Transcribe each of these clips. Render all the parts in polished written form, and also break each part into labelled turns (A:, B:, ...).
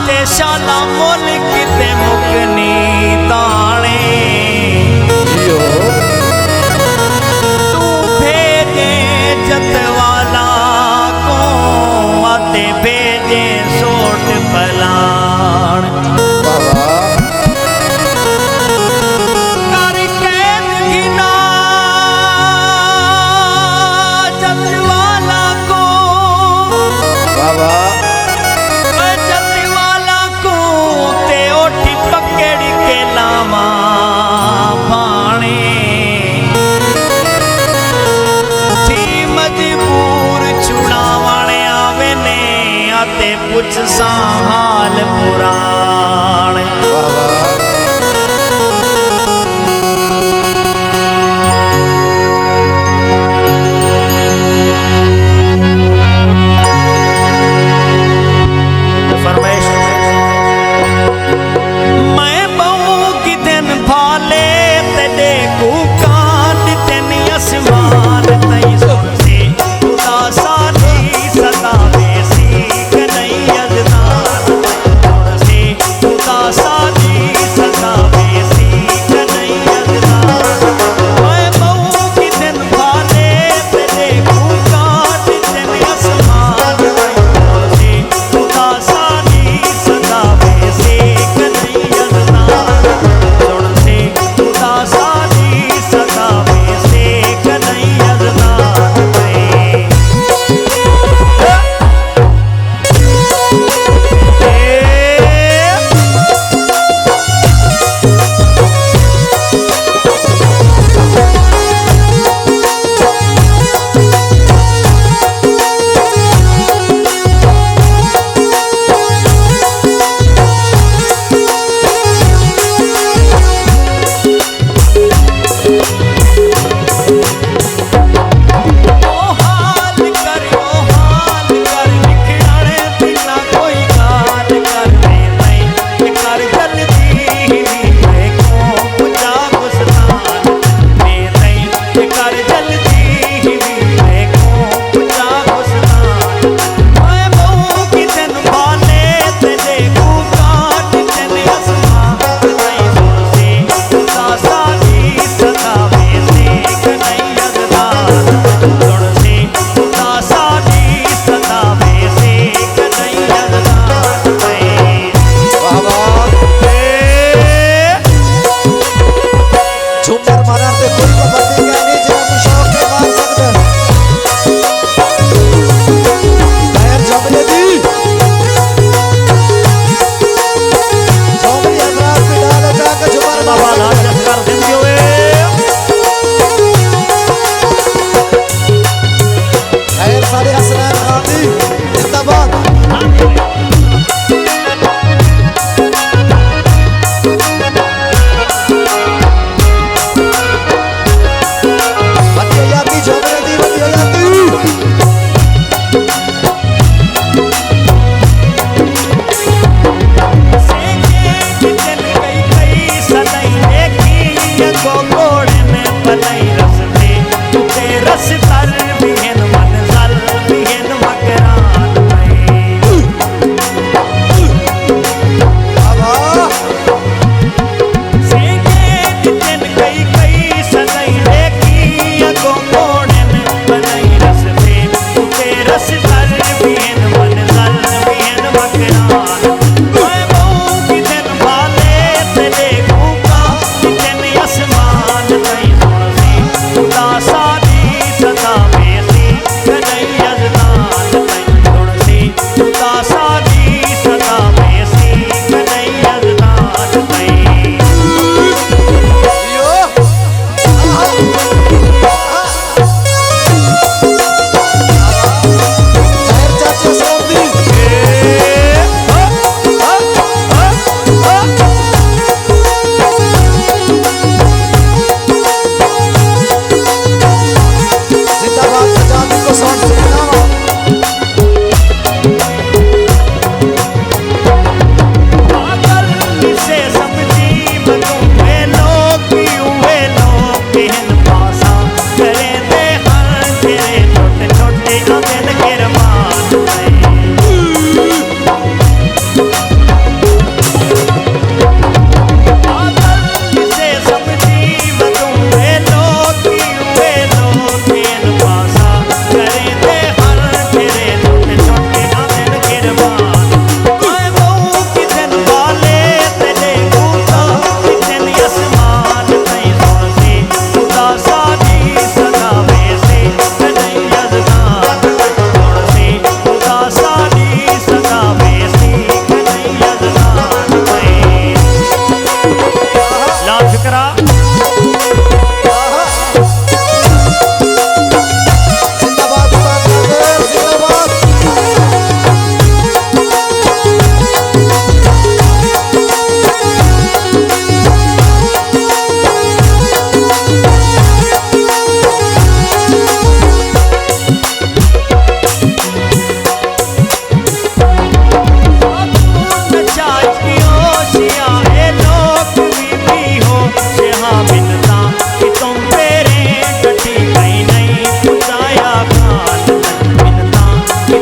A: ते शाला मोल किते मुकनी ताणे तू भेजे जतवाला को आते भेजे सोट पलाण कुछ सा हाल पुराण फरमाइश मैं बहु की दिन भाले ते देखू कांड तेन आसमान तई से खुदा साली सदा बेसी साली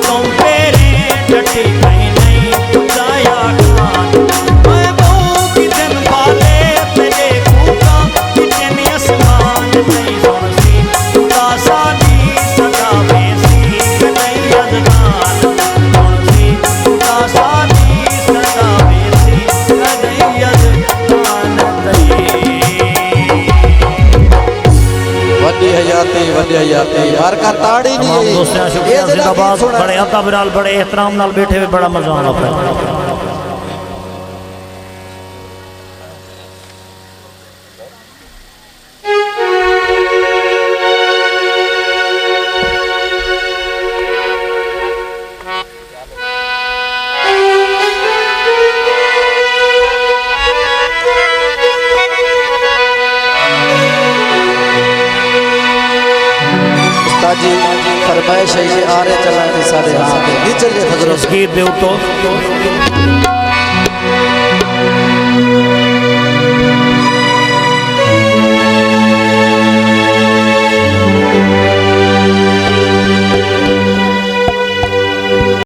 A: तुम पेरे डटी कहीं नहीं जाया खान मैं बहू की दिन वाले तेरे कूका किचन आसमान नहीं सुनसी खुदा सादी सदा बेसी नहीं अजदान सुनसी खुदा सादी सदा बेसी नहीं अजदान
B: वड्डी हयाती बार का ताड़ी नहीं
A: तमाम दोस्तों का शुक्रिया जिंदाबाद बड़े अता बिलाल बड़े एहतराम नाल बैठे हुए बड़ा मजा आना पाया
B: जी फरमाइश है ये आ रहे चला साढ़े हाँ नीचे फजरों
A: गीत दे तो